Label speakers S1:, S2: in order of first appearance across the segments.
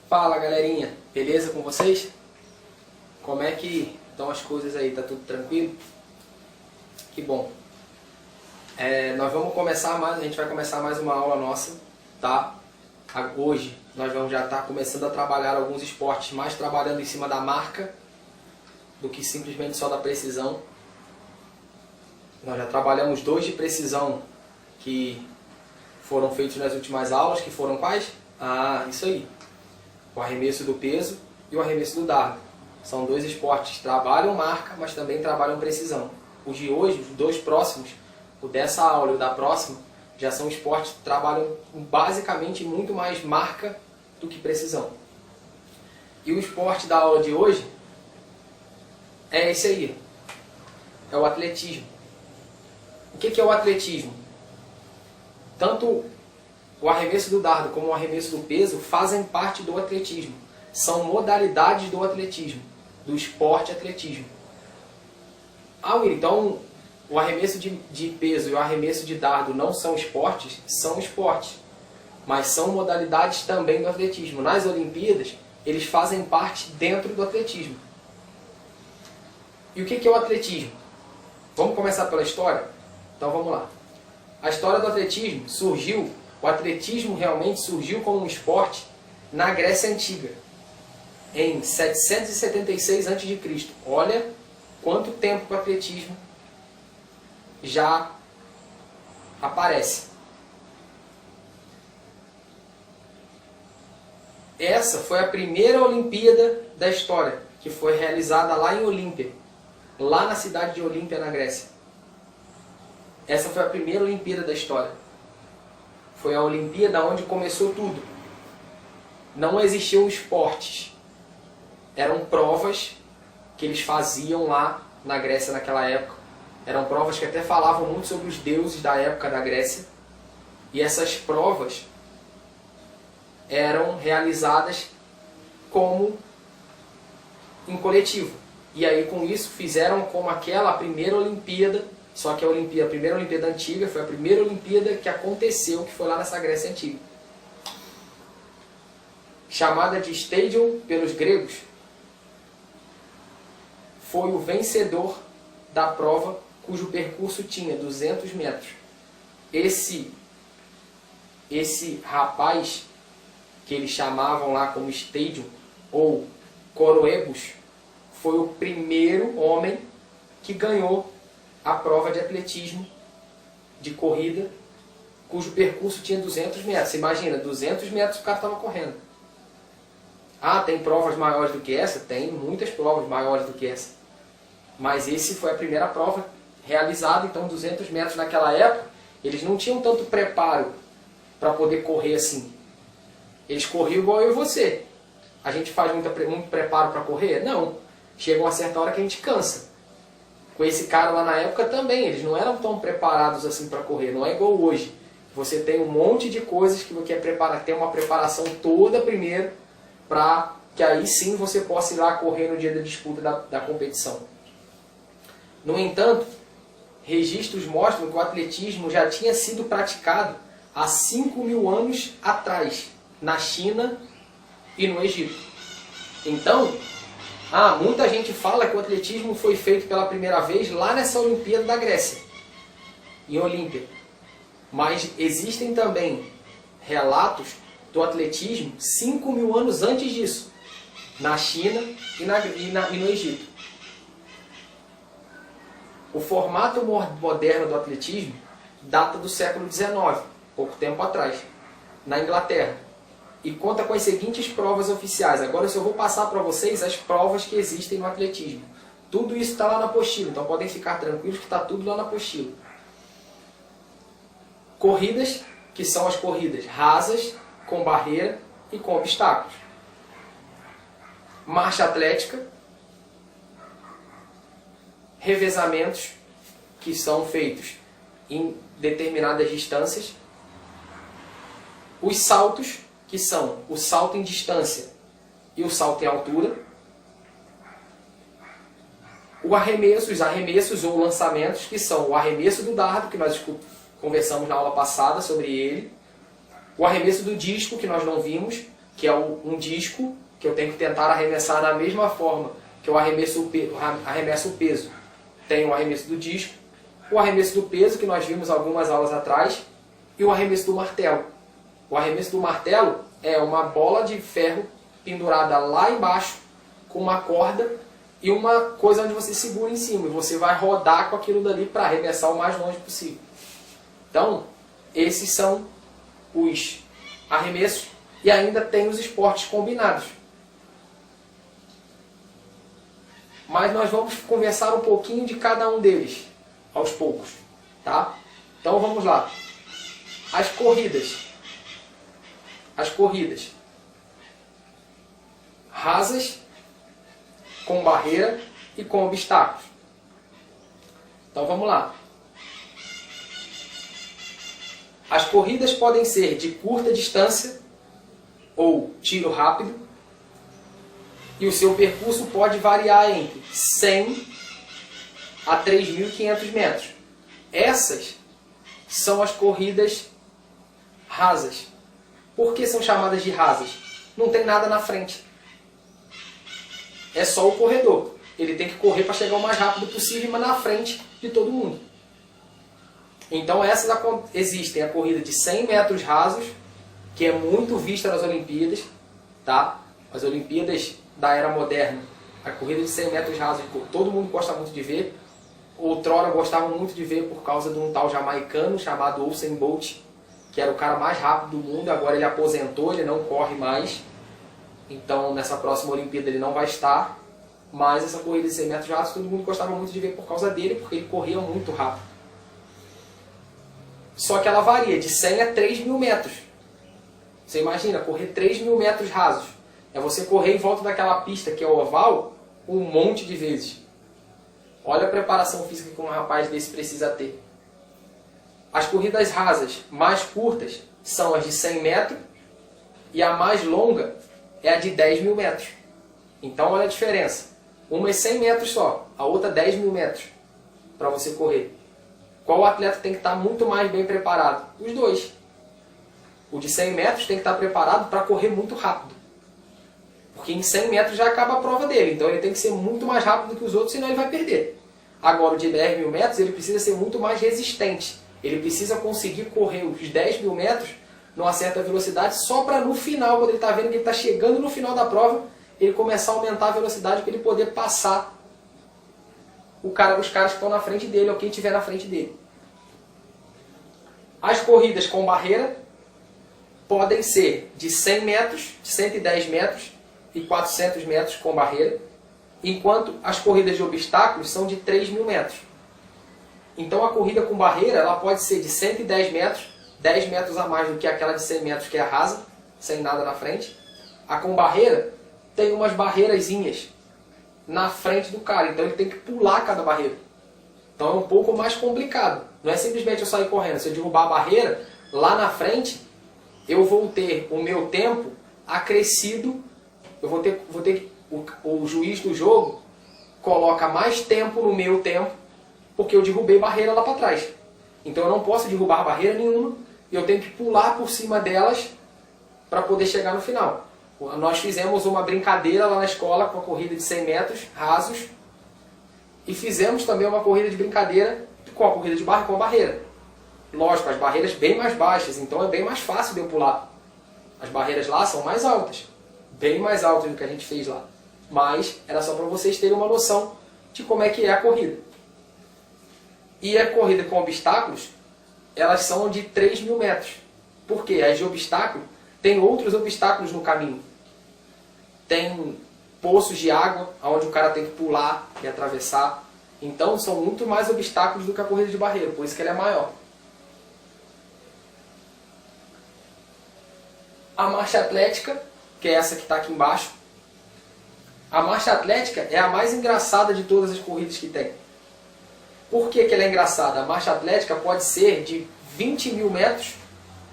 S1: Fala galerinha, beleza com vocês? Como é que estão as coisas aí? Tá tudo tranquilo? Que bom. Nós vamos começar mais, a gente vai começar mais uma aula nossa, tá? Hoje nós vamos já estar começando a trabalhar alguns esportes, mais trabalhando em cima da marca do que simplesmente só da precisão. Nós já trabalhamos 2 de precisão que foram feitos nas últimas aulas, que foram quais? Isso aí. O arremesso do peso e o arremesso do dardo. São 2 esportes que trabalham marca, mas também trabalham precisão. Os de hoje, os 2 próximos, o dessa aula e o da próxima, já são esportes que trabalham basicamente muito mais marca do que precisão. E o esporte da aula de hoje é esse aí. É o atletismo. O que é o atletismo? Tanto o arremesso do dardo como o arremesso do peso fazem parte do atletismo. São modalidades do atletismo, do esporte atletismo. Will, então o arremesso de peso e o arremesso de dardo não são esportes? São esportes, mas são modalidades também do atletismo. Nas Olimpíadas, eles fazem parte dentro do atletismo. E o que é o atletismo? Vamos começar pela história? Então vamos lá. A história do atletismo surgiu, o atletismo realmente surgiu como um esporte na Grécia Antiga, em 776 a.C. Olha quanto tempo que o atletismo já aparece. Essa foi a primeira Olimpíada da história, que foi realizada lá em Olímpia, lá na cidade de Olímpia, na Grécia. Essa foi a primeira Olimpíada da história. Foi a Olimpíada onde começou tudo. Não existiam esportes. Eram provas que eles faziam lá na Grécia naquela época. Eram provas que até falavam muito sobre os deuses da época da Grécia. E essas provas eram realizadas como em coletivo. E aí com isso fizeram como aquela primeira Olimpíada. Só que a primeira Olimpíada Antiga foi a primeira Olimpíada que aconteceu, que foi lá nessa Grécia Antiga. Chamada de Stadium pelos gregos, foi o vencedor da prova cujo percurso tinha 200 metros. Esse rapaz, que eles chamavam lá como Stadium, ou Coroebus, foi o primeiro homem que ganhou a prova de atletismo, de corrida, cujo percurso tinha 200 metros. Você imagina, 200 metros o cara estava correndo. Tem provas maiores do que essa? Tem muitas provas maiores do que essa. Mas esse foi a primeira prova realizada, então 200 metros naquela época, eles não tinham tanto preparo para poder correr assim. Eles corriam igual eu e você. A gente faz muito preparo para correr? Não. Chega uma certa hora que a gente cansa. Com esse cara lá na época também, eles não eram tão preparados assim para correr, não é igual hoje. Você tem um monte de coisas que você quer preparar, tem uma preparação toda primeiro, para que aí sim você possa ir lá correr no dia da disputa da competição. No entanto, registros mostram que o atletismo já tinha sido praticado há 5.000 anos atrás, na China e no Egito. Então, muita gente fala que o atletismo foi feito pela primeira vez lá nessa Olimpíada da Grécia, em Olímpia. Mas existem também relatos do atletismo 5.000 anos antes disso, na China e no Egito. O formato moderno do atletismo data do século XIX, pouco tempo atrás, na Inglaterra. E conta com as seguintes provas oficiais. Agora eu só vou passar para vocês as provas que existem no atletismo. Tudo isso está lá na apostila, então podem ficar tranquilos que está tudo lá na apostila. Corridas, que são as corridas rasas, com barreira e com obstáculos. Marcha atlética. Revezamentos, que são feitos em determinadas distâncias. Os saltos, que são o salto em distância e o salto em altura. Os arremessos ou lançamentos, que são o arremesso do dardo, que nós conversamos na aula passada sobre ele. O arremesso do disco, que nós não vimos, que é um disco que eu tenho que tentar arremessar da mesma forma que eu arremesso o peso. Tem o arremesso do disco, o arremesso do peso, que nós vimos algumas aulas atrás, e o arremesso do martelo. O arremesso do martelo é uma bola de ferro pendurada lá embaixo, com uma corda e uma coisa onde você segura em cima. E você vai rodar com aquilo dali para arremessar o mais longe possível. Então, esses são os arremessos. E ainda tem os esportes combinados. Mas nós vamos conversar um pouquinho de cada um deles, aos poucos. Tá? Então vamos lá. As corridas. As corridas rasas, com barreira e com obstáculos. Então vamos lá. As corridas podem ser de curta distância ou tiro rápido, e o seu percurso pode variar entre 100 a 3.500 metros. Essas são as corridas rasas. Por que são chamadas de rasas? Não tem nada na frente. É só o corredor. Ele tem que correr para chegar o mais rápido possível, mas na frente de todo mundo. Então essas existem a corrida de 100 metros rasos, que é muito vista nas Olimpíadas, tá? As Olimpíadas da era moderna, a corrida de 100 metros rasos, todo mundo gosta muito de ver. Outrora gostavam muito de ver por causa de um tal jamaicano chamado Usain Bolt, que era o cara mais rápido do mundo. Agora ele aposentou, ele não corre mais. Então nessa próxima Olimpíada ele não vai estar. Mas essa corrida de 100 metros rasos todo mundo gostava muito de ver por causa dele, porque ele corria muito rápido. Só que ela varia de 100 a 3.000 metros. Você imagina, correr 3.000 metros rasos. É você correr em volta daquela pista que é oval um monte de vezes. Olha a preparação física que um rapaz desse precisa ter. As corridas rasas mais curtas são as de 100 metros e a mais longa é a de 10.000 metros. Então olha a diferença. Uma é 100 metros só, a outra 10.000 metros para você correr. Qual atleta tem que estar muito mais bem preparado? Os dois. O de 100 metros tem que estar preparado para correr muito rápido. Porque em 100 metros já acaba a prova dele. Então ele tem que ser muito mais rápido que os outros, senão ele vai perder. Agora o de 10.000 metros ele precisa ser muito mais resistente. Ele precisa conseguir correr os 10.000 metros numa certa velocidade só para no final, quando ele está vendo que ele está chegando no final da prova, ele começar a aumentar a velocidade para ele poder passar os caras que estão na frente dele ou quem estiver na frente dele. As corridas com barreira podem ser de 100 metros, 110 metros e 400 metros com barreira, enquanto as corridas de obstáculos são de 3.000 metros. Então a corrida com barreira ela pode ser de 110 metros, 10 metros a mais do que aquela de 100 metros que é rasa, sem nada na frente. A com barreira tem umas barreirazinhas na frente do cara, então ele tem que pular cada barreira. Então é um pouco mais complicado. Não é simplesmente eu sair correndo. Se eu derrubar a barreira, lá na frente eu vou ter o meu tempo acrescido. Eu vou ter o juiz do jogo coloca mais tempo no meu tempo porque eu derrubei barreira lá para trás. Então eu não posso derrubar barreira nenhuma. Eu tenho que pular por cima delas para poder chegar no final. Nós fizemos uma brincadeira lá na escola com a corrida de 100 metros rasos e fizemos também uma corrida de brincadeira com a corrida de com a barreira. Lógico, as barreiras bem mais baixas, então é bem mais fácil de eu pular. As barreiras lá são mais altas, bem mais altas do que a gente fez lá. Mas era só para vocês terem uma noção de como é que é a corrida. E a corrida com obstáculos, elas são de 3.000 metros. Por quê? As de obstáculo, tem outros obstáculos no caminho. Tem poços de água, onde o cara tem que pular e atravessar. Então são muito mais obstáculos do que a corrida de barreira, por isso que ela é maior. A marcha atlética, que é essa que está aqui embaixo. A marcha atlética é a mais engraçada de todas as corridas que tem. Por que ela é engraçada? A marcha atlética pode ser de 20.000 metros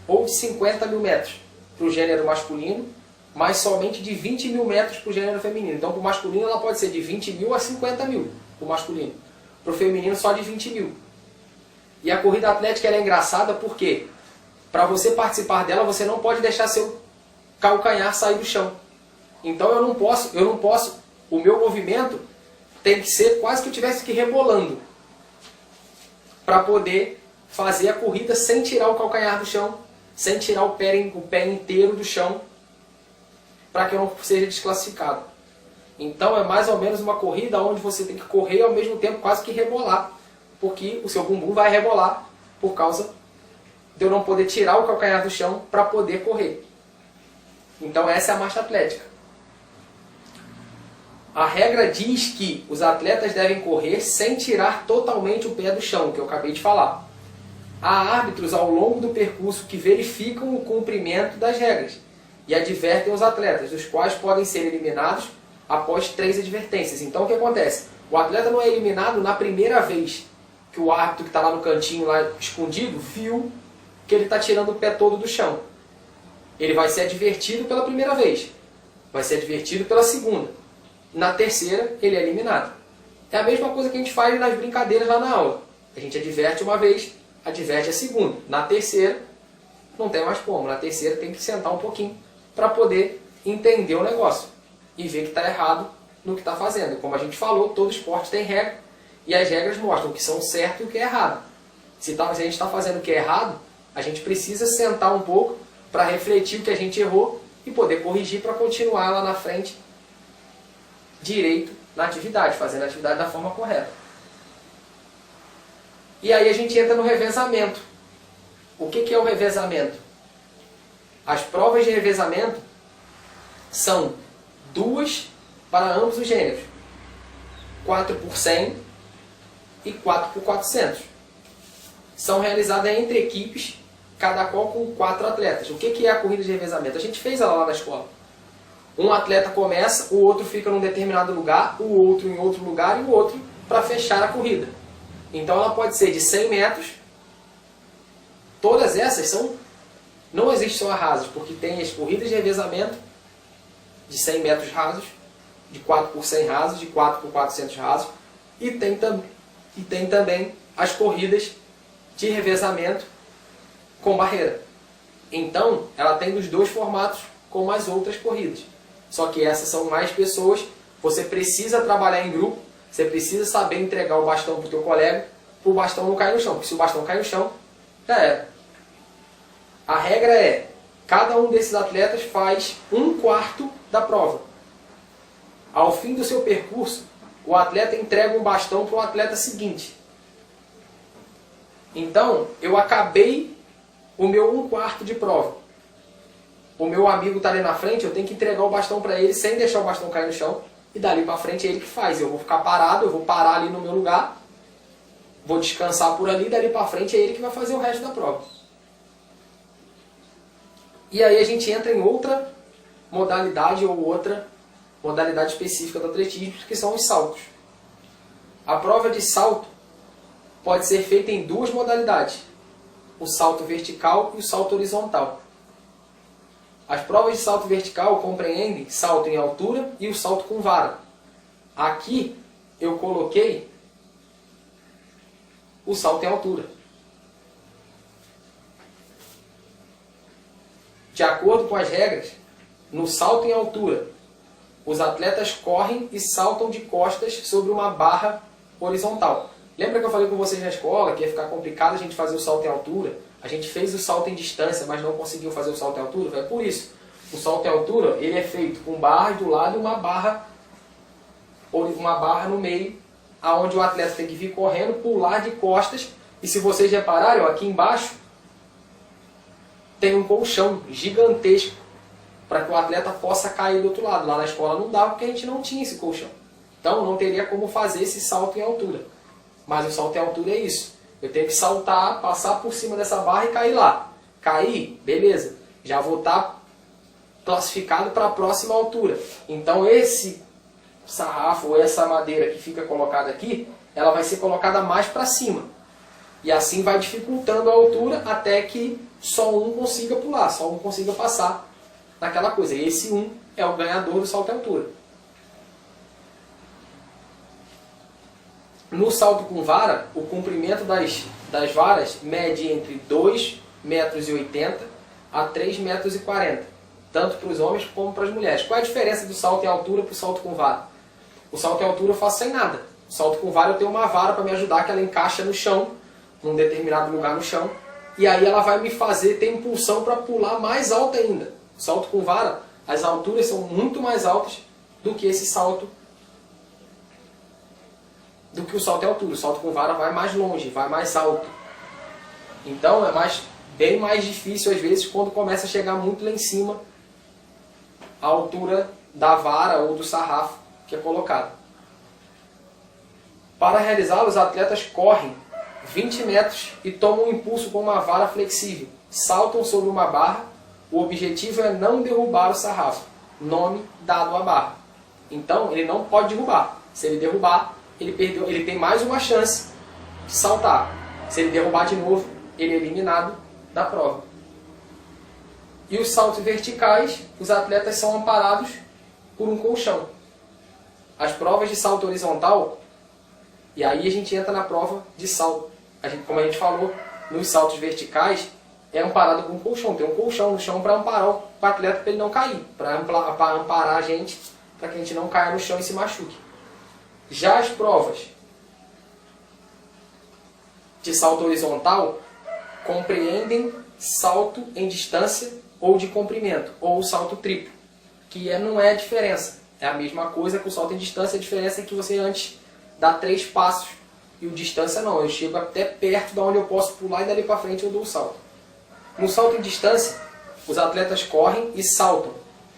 S1: ou de 50.000 metros para o gênero masculino, mas somente de 20.000 metros para o gênero feminino. Então, para o masculino, ela pode ser de 20.000 a 50.000, para o masculino. Para o feminino, só de 20.000. E a corrida atlética ela é engraçada porque, para você participar dela, você não pode deixar seu calcanhar sair do chão. Então eu não posso, o meu movimento tem que ser quase que eu estivesse que rebolando para poder fazer a corrida sem tirar o calcanhar do chão, sem tirar o pé inteiro do chão, para que eu não seja desclassificado. Então é mais ou menos uma corrida onde você tem que correr e ao mesmo tempo quase que rebolar, porque o seu bumbum vai rebolar por causa de eu não poder tirar o calcanhar do chão para poder correr. Então essa é a marcha atlética. A regra diz que os atletas devem correr sem tirar totalmente o pé do chão, que eu acabei de falar. Há árbitros ao longo do percurso que verificam o cumprimento das regras e advertem os atletas, os quais podem ser eliminados após 3 advertências. Então o que acontece? O atleta não é eliminado na primeira vez que o árbitro que está lá no cantinho, lá escondido, viu que ele está tirando o pé todo do chão. Ele vai ser advertido pela primeira vez, vai ser advertido pela segunda. Na terceira, ele é eliminado. É a mesma coisa que a gente faz nas brincadeiras lá na aula. A gente adverte uma vez, adverte a segunda. Na terceira, não tem mais como. Na terceira, tem que sentar um pouquinho para poder entender o negócio e ver que está errado no que está fazendo. Como a gente falou, todo esporte tem regra e as regras mostram o que são certo e o que é errado. Se a gente está fazendo o que é errado, a gente precisa sentar um pouco para refletir o que a gente errou e poder corrigir para continuar lá na frente direito na atividade, fazendo a atividade da forma correta. E aí a gente entra no revezamento. O que é o revezamento? As provas de revezamento são 2 para ambos os gêneros. 4 por 100 e 4 por 400. São realizadas entre equipes, cada qual com 4 atletas. O que é a corrida de revezamento? A gente fez ela lá na escola. Um atleta começa, o outro fica num determinado lugar, o outro em outro lugar e o outro para fechar a corrida. Então ela pode ser de 100 metros. Todas essas são... Não existe só a rasos, porque tem as corridas de revezamento de 100 metros rasos, de 4 por 100 rasos, de 4 por 400 rasos, e tem também as corridas de revezamento com barreira. Então, ela tem dos 2 formatos como as outras corridas. Só que essas são mais pessoas, você precisa trabalhar em grupo, você precisa saber entregar o bastão para o teu colega, para o bastão não cair no chão, porque se o bastão cair no chão, já era. A regra é, cada um desses atletas faz 1/4 da prova. Ao fim do seu percurso, o atleta entrega um bastão para o atleta seguinte. Então, eu acabei o meu 1/4 de prova. O meu amigo está ali na frente, eu tenho que entregar o bastão para ele sem deixar o bastão cair no chão. E dali para frente é ele que faz. Eu vou ficar parado, eu vou parar ali no meu lugar, vou descansar por ali, dali para frente é ele que vai fazer o resto da prova. E aí a gente entra em outra modalidade ou outra modalidade específica do atletismo, que são os saltos. A prova de salto pode ser feita em 2 modalidades. O salto vertical e o salto horizontal. As provas de salto vertical compreendem salto em altura e o salto com vara. Aqui eu coloquei o salto em altura. De acordo com as regras, no salto em altura, os atletas correm e saltam de costas sobre uma barra horizontal. Lembra que eu falei com vocês na escola que ia ficar complicado a gente fazer o salto em altura? A gente fez o salto em distância, mas não conseguiu fazer o salto em altura? É por isso. O salto em altura ele é feito com barras do lado e uma barra no meio, aonde o atleta tem que vir correndo, pular de costas. E se vocês repararem, ó, aqui embaixo tem um colchão gigantesco para que o atleta possa cair do outro lado. Lá na escola não dava porque a gente não tinha esse colchão. Então não teria como fazer esse salto em altura. Mas o salto em altura é isso. Eu tenho que saltar, passar por cima dessa barra e cair lá. Cair, beleza. Já vou estar classificado para a próxima altura. Então esse sarrafo ou essa madeira que fica colocada aqui, ela vai ser colocada mais para cima. E assim vai dificultando a altura até que só um consiga pular, só um consiga passar naquela coisa. E esse um é o ganhador do salto em altura. No salto com vara, o comprimento das varas mede entre 2,80 m a 3,40 m. tanto para os homens como para as mulheres. Qual é a diferença do salto em altura para o salto com vara? O salto em altura eu faço sem nada. O salto com vara eu tenho uma vara para me ajudar, que ela encaixa no chão, num determinado lugar no chão, e aí ela vai me fazer ter impulsão para pular mais alto ainda. O salto com vara, as alturas são muito mais altas do que esse salto, do que o salto em altura. O salto com vara vai mais longe, vai mais alto. Então é bem mais difícil às vezes quando começa a chegar muito lá em cima a altura da vara ou do sarrafo que é colocado. Para realizá-lo, os atletas correm 20 metros e tomam um impulso com uma vara flexível. Saltam sobre uma barra. O objetivo é não derrubar o sarrafo. Nome dado à barra. Então, ele não pode derrubar. Se ele derrubar, ele tem mais uma chance de saltar. Se ele derrubar de novo, ele é eliminado da prova. E os saltos verticais, os atletas são amparados por um colchão. As provas de salto horizontal, e aí a gente entra na prova de salto. Como a gente falou, nos saltos verticais é amparado com um colchão. Tem um colchão no chão para amparar o atleta para ele não cair, para amparar a gente, para que a gente não caia no chão e se machuque. Já as provas de salto horizontal compreendem salto em distância ou de comprimento, ou salto triplo, que não é a diferença. É a mesma coisa que o salto em distância, a diferença é que você antes dá 3 passos. E o distância não, eu chego até perto de onde eu posso pular e dali para frente eu dou o salto. No salto em distância, os atletas correm e saltam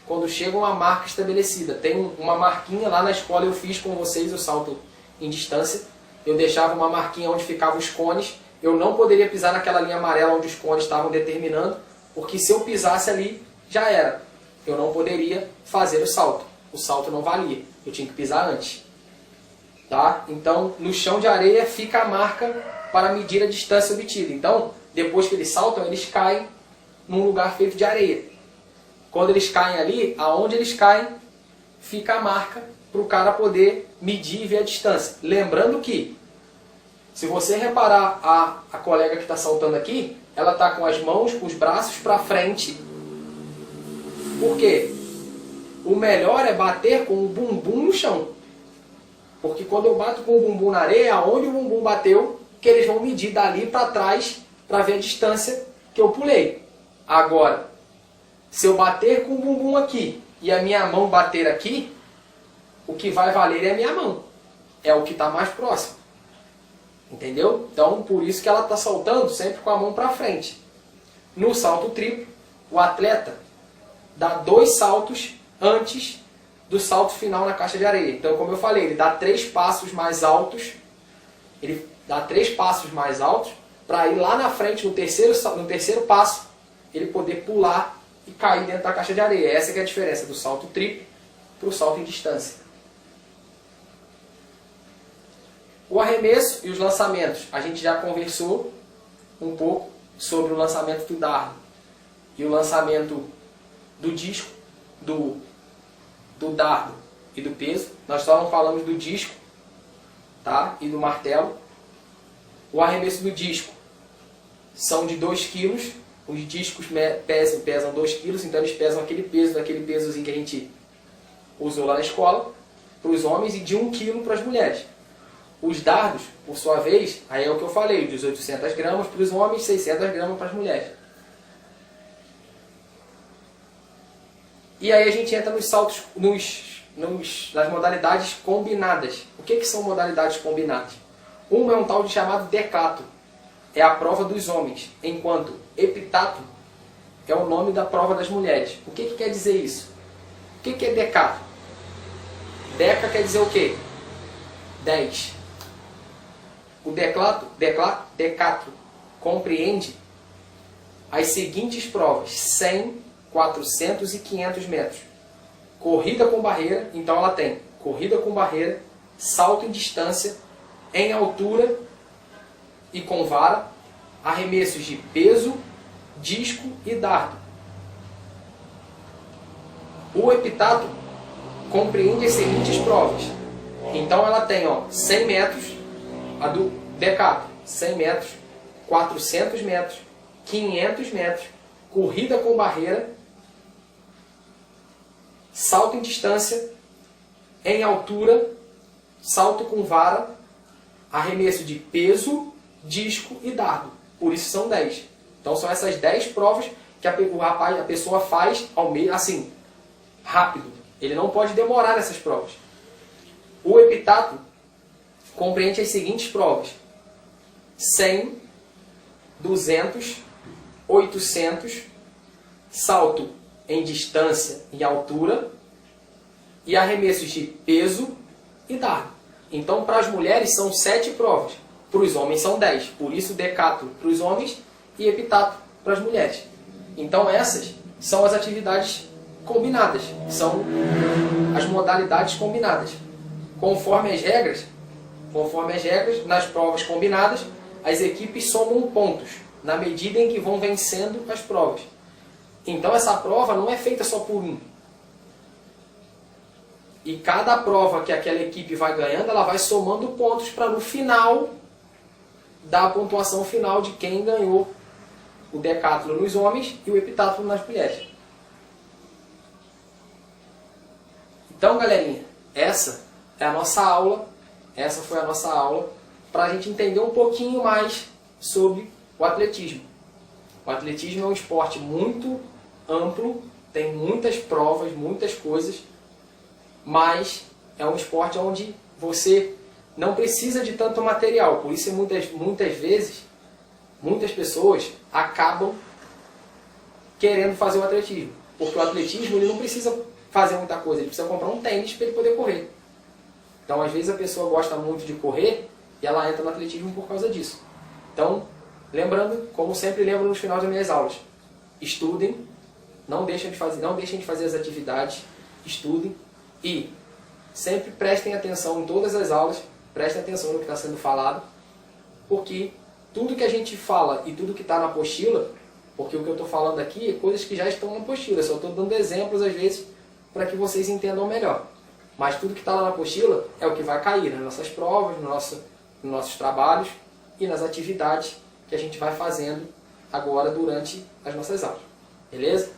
S1: quando chegam a marca estabelecida. Tem uma marquinha lá na escola, eu fiz com vocês o salto em distância. Eu deixava uma marquinha onde ficavam os cones. Eu não poderia pisar naquela linha amarela onde os cones estavam determinando, porque se eu pisasse ali, já era. Eu não poderia fazer o salto. O salto não valia, eu tinha que pisar antes. Tá? Então, no chão de areia fica a marca para medir a distância obtida. Então, depois que eles saltam, eles caem num lugar feito de areia. Quando eles caem ali, aonde eles caem, fica a marca para o cara poder medir e ver a distância. Lembrando que, se você reparar a colega que está saltando aqui, ela está com as mãos, com os braços para frente. Por quê? O melhor é bater com o bumbum no chão. Porque quando eu bato com o bumbum na areia, aonde o bumbum bateu, que eles vão medir dali para trás para ver a distância que eu pulei. Agora, se eu bater com o bumbum aqui e a minha mão bater aqui, o que vai valer é a minha mão. É o que está mais próximo. Entendeu? Então, por isso que ela está saltando sempre com a mão para frente. No salto triplo, o atleta dá 2 saltos antes do salto final na caixa de areia. Então, como eu falei, ele dá 3 passos mais altos. Ele dá 3 passos mais altos para ir lá na frente, no terceiro passo, ele poder pular e cair dentro da caixa de areia. Essa que é a diferença do salto triplo para o salto em distância. O arremesso e os lançamentos. A gente já conversou um pouco sobre o lançamento do dardo e o lançamento do disco, do dardo e do peso. Nós só não falamos do disco, tá? E do martelo. O arremesso do disco são de 2 kg. Os discos pesam 2 kg, então eles pesam aquele peso, daquele pesozinho que a gente usou lá na escola, para os homens, e de 1 kg para as mulheres. Os dardos, por sua vez, aí é o que eu falei, de 800 gramas para os homens, 600 gramas para as mulheres. E aí a gente entra nos saltos, nas modalidades combinadas. O que são modalidades combinadas? Uma é um tal de chamado decato, é a prova dos homens, enquanto epitato é o nome da prova das mulheres. O que quer dizer isso? O que é decato? Deca quer dizer o quê? 10. O decato compreende as seguintes provas: 100, 400 e 500 metros. Corrida com barreira, então ela tem corrida com barreira, salto em distância, em altura e com vara, arremessos de peso, disco e dardo. O epitato compreende as seguintes provas. Então ela tem 100 metros, a do decato, 100 metros, 400 metros, 500 metros, corrida com barreira salto em distância, em altura, salto com vara, arremesso de peso, disco e dardo. Por isso são 10. Então são essas 10 provas que a pessoa faz assim, rápido. Ele não pode demorar nessas provas. O heptatlo compreende as seguintes provas: 100, 200, 800, salto em distância e altura e arremessos de peso e dardo. Então, para as mulheres são 7 provas, para os homens são 10. Por isso, decatlo para os homens e heptatlo para as mulheres. Então, essas são as atividades combinadas, são as modalidades combinadas. Conforme as regras, nas provas combinadas, as equipes somam pontos, na medida em que vão vencendo as provas. Então essa prova não é feita só por um. E cada prova que aquela equipe vai ganhando, ela vai somando pontos para no final dar a pontuação final de quem ganhou o decatlo nos homens e o heptatlo nas mulheres. Então, galerinha, essa é a nossa aula. Essa foi a nossa aula para a gente entender um pouquinho mais sobre o atletismo. O atletismo é um esporte muito amplo, tem muitas provas, muitas coisas, mas é um esporte onde você não precisa de tanto material. Por isso, muitas vezes, muitas pessoas acabam querendo fazer o atletismo. Porque o atletismo ele não precisa fazer muita coisa, ele precisa comprar um tênis para ele poder correr. Então, às vezes, a pessoa gosta muito de correr e ela entra no atletismo por causa disso. Então, lembrando, como sempre lembro no final das minhas aulas, estudem, não deixem de fazer as atividades, estudem e sempre prestem atenção em todas as aulas, prestem atenção no que está sendo falado, porque tudo que a gente fala e tudo que está na apostila, porque o que eu estou falando aqui é coisas que já estão na apostila, só estou dando exemplos às vezes para que vocês entendam melhor. Mas tudo que está lá na apostila é o que vai cair nas nossas provas, nos nossos trabalhos e nas atividades que a gente vai fazendo agora durante as nossas aulas. Beleza?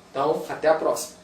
S1: Então, até a próxima.